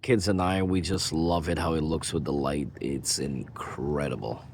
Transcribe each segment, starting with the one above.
Kids and I, we just love it how it looks with the light. It's incredible.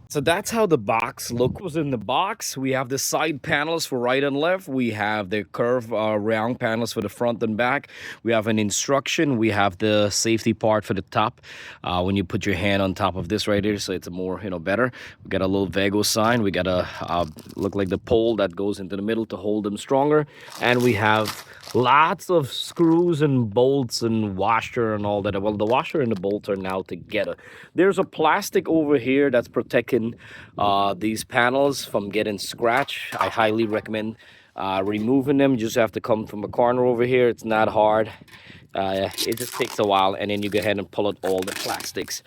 So that's how the box look was in the box. We have the side panels for right and left. We have the curve round panels for the front and back. We have an instruction. We have the safety part for the top. When you put your hand on top of this right here, so it's a more, better. We got a little Vego sign. We got a look like the pole that goes into the middle to hold them stronger. And we have lots of screws and bolts and washer and all that. Well, the washer and the bolts are now together. There's a plastic over here that's protecting these panels from getting scratched. I highly recommend removing them. You just have to come from a corner over here. It's not hard. It just takes a while, and then you go ahead and pull out all the plastics,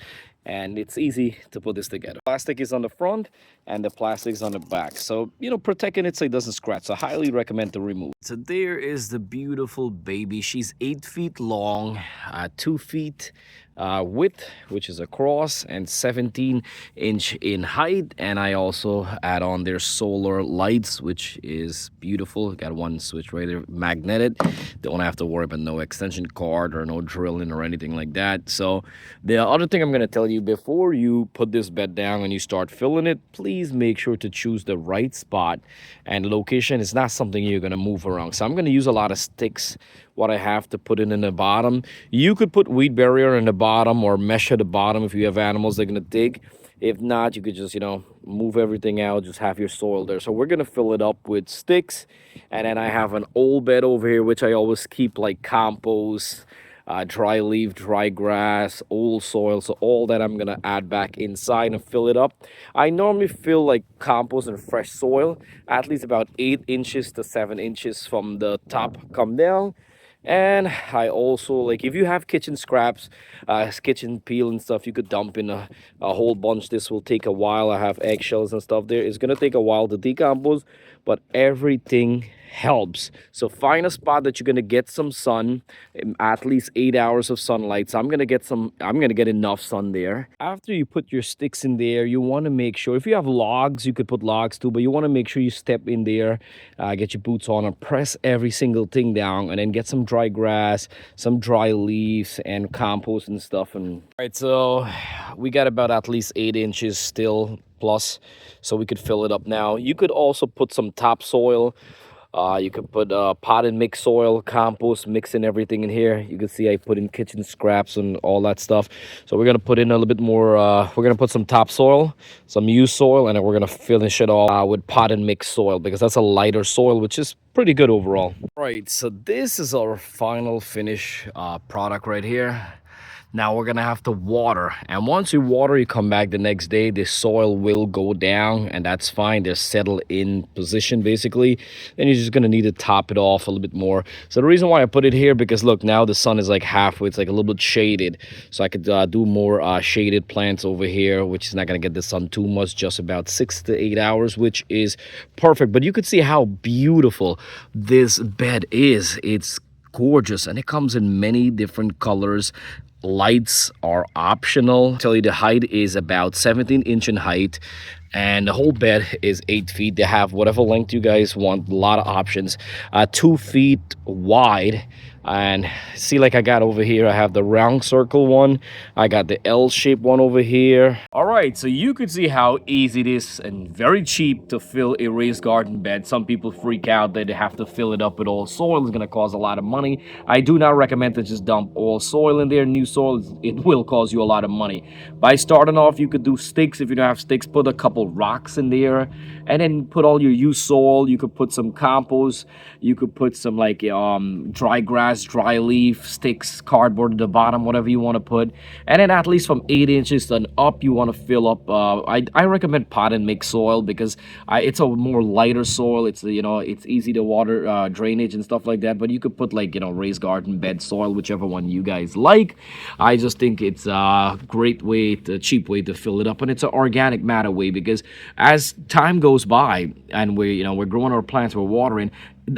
and it's easy to put this together. Plastic is on the front and the plastic is on the back, so protecting it so it doesn't scratch. So I highly recommend to remove. So there is the beautiful baby. She's 8 feet long, 2 feet width, which is across, and 17-inch in height. And I also add on their solar lights, which is beautiful. Got one switch right there, magnetic. Don't have to worry about no extension cord or no drilling or anything like that. So the other thing I'm going to tell you, before you put this bed down and you start filling it, please make sure to choose the right spot and location. It's not something you're going to move around. So I'm going to use a lot of sticks, what I have to put in the bottom. You could put weed barrier in the bottom or mesh at the bottom if you have animals they're going to dig. If not, you could just, move everything out, just have your soil there. So we're going to fill it up with sticks. And then I have an old bed over here, which I always keep like compost, dry leaf, dry grass, old soil. So all that I'm going to add back inside and fill it up. I normally fill like compost and fresh soil, at least about 8 inches to 7 inches from the top come down. And I also, like, if you have kitchen scraps, kitchen peel and stuff, you could dump in a whole bunch. This will take a while. I have eggshells and stuff there. It's going to take a while to decompose, but everything helps. So find a spot that you're going to get some sun, at least 8 hours of sunlight. So I'm going to get enough sun there. After you put your sticks in there, you want to make sure, if you have logs, you could put logs too, but you want to make sure you step in there, get your boots on and press every single thing down, and then get some dry grass, some dry leaves and compost and stuff. And all right, so we got about at least 8 inches still plus, so we could fill it up now. You could also put some topsoil. You could put potted mix soil, compost, mixing everything in here. You can see I put in kitchen scraps and all that stuff. So we're going to put in a little bit more. We're going to put some topsoil, some used soil, and then we're going to finish it all with potted mix soil, because that's a lighter soil, which is pretty good overall. Right, so this is our final finish product right here. Now we're gonna have to water, and once you water, you come back the next day, the soil will go down, and that's fine. They're settled in position basically. Then you're just gonna need to top it off a little bit more. So the reason why I put it here, because look, now the sun is like halfway, it's like a little bit shaded, so I could do more shaded plants over here, which is not gonna get the sun too much, just about 6 to 8 hours, which is perfect. But you could see how beautiful this bed is. It's gorgeous, and it comes in many different colors. Lights are optional. I'll tell you, the height is about 17-inch in height, and the whole bed is 8 feet. They have whatever length you guys want, a lot of options. 2 feet wide. And see, like I got over here, I have the round circle one, I got the L-shaped one over here. All right, so you could see how easy it is and very cheap to fill a raised garden bed. Some people freak out that they have to fill it up with all soil. It's going to cost a lot of money. I do not recommend to just dump all soil in there, new soil. It will cost you a lot of money. By starting off, you could do sticks. If you don't have sticks, put a couple rocks in there, and then put all your used soil. You could put some compost. You could put some like dry grass, dry leaf, sticks, cardboard at the bottom, whatever you want to put. And then at least from 8 inches and up, you want to fill up. I recommend pot and mix soil, because it's a more lighter soil. It's it's easy to water, drainage and stuff like that. But you could put like raised garden bed soil, whichever one you guys like. I just think it's a great way, a cheap way to fill it up, and it's an organic matter way, because as time goes by and we're growing our plants, we're watering,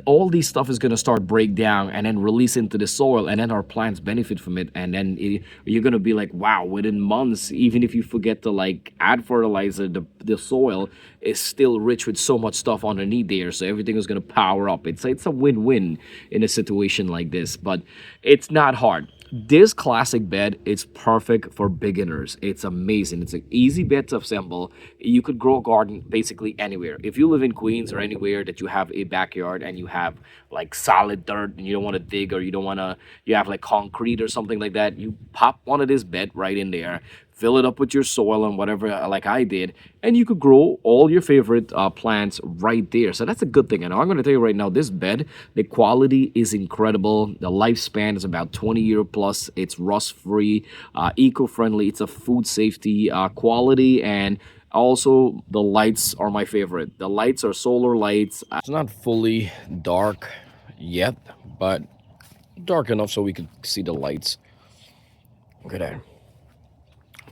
all these stuff is going to start break down and then release into the soil, and then our plants benefit from it. And then you're going to be like, wow, within months, even if you forget to like add fertilizer, the soil is still rich with so much stuff underneath there, so everything is going to power up. It's a win-win in a situation like this, but it's not hard. This classic bed is perfect for beginners. It's amazing. It's an easy bed to assemble. You could grow a garden basically anywhere. If you live in Queens or anywhere that you have a backyard and you have like solid dirt and you don't want to dig, or you don't want to, you have like concrete or something like that, you pop one of this bed right in there, fill it up with your soil and whatever, like I did, and you could grow all your favorite plants right there. So that's a good thing. And I'm going to tell you right now, this bed, the quality is incredible. The lifespan is about 20-year plus. It's rust free, eco-friendly. It's a food safety quality. And also the lights are my favorite. The lights are solar lights. It's not fully dark yet, but dark enough so we could see the lights. Look at that.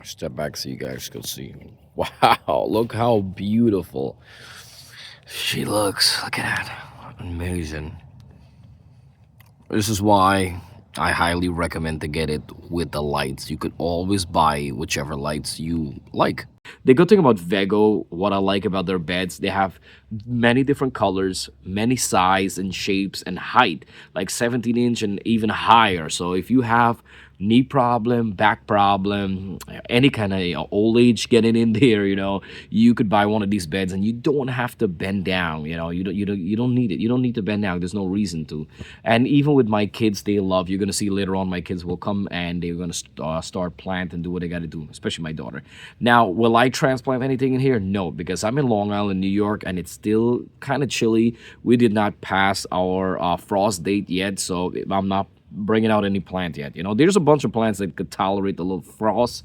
Step back so you guys could see. Wow, look how beautiful she looks. Look at that. Amazing. This is why I highly recommend to get it with the lights. You could always buy whichever lights you like. The good thing about Vego, what I like about their beds, they have many different colors, many size and shapes and height, like 17-inch and even higher. So if you have knee problem, back problem, any kind of old age getting in there, you could buy one of these beds and you don't have to bend down. You don't need it. You don't need to bend down. There's no reason to. And even with my kids, they love. You're gonna see later on, my kids will come and they're gonna start plant and do what they got to do. Especially my daughter. Now, will I transplant anything in here? No, because I'm in Long Island, New York, and it's still kind of chilly. We did not pass our frost date yet, so I'm not bringing out any plant yet. There's a bunch of plants that could tolerate the little frost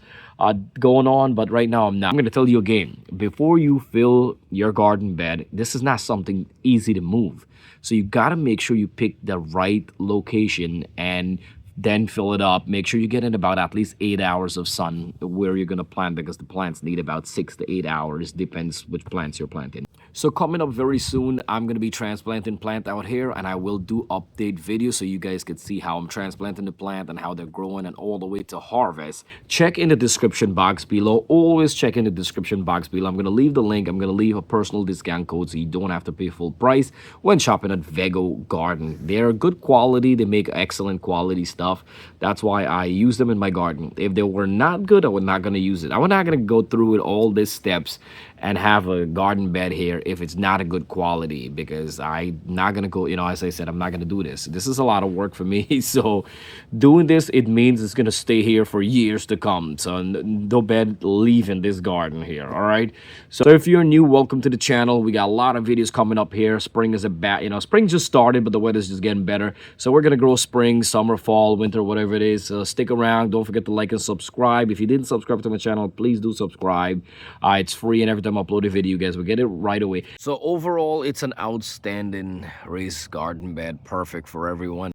going on, but right now I'm not. I'm going to tell you again, before you fill your garden bed, this is not something easy to move. So you got to make sure you pick the right location and then fill it up. Make sure you get in about at least 8 hours of sun where you're going to plant, because the plants need about 6 to 8 hours. Depends which plants you're planting. So coming up very soon, I'm going to be transplanting plant out here, and I will do update videos so you guys can see how I'm transplanting the plant and how they're growing and all the way to harvest. Check in the description box below. Always check in the description box below. I'm going to leave the link. I'm going to leave a personal discount code so you don't have to pay full price when shopping at Vego Garden. They're good quality. They make excellent quality stuff. That's why I use them in my garden. If they were not good, I was not going to use it. I was not going to go through with all these steps and have a garden bed here if it's not a good quality, because I'm not gonna go, as I said, I'm not gonna do this. This is a lot of work for me. So doing this, it means it's gonna stay here for years to come. So no bed leaving this garden here. All right. So if you're new, welcome to the channel. We got a lot of videos coming up here. Spring is spring just started, but the weather's just getting better. So we're gonna grow spring, summer, fall, winter, whatever it is. Stick around. Don't forget to like and subscribe. If you didn't subscribe to my channel, please do subscribe. It's free, and every time I upload a video, you guys will get it right away. So overall, it's an outstanding raised garden bed, perfect for everyone.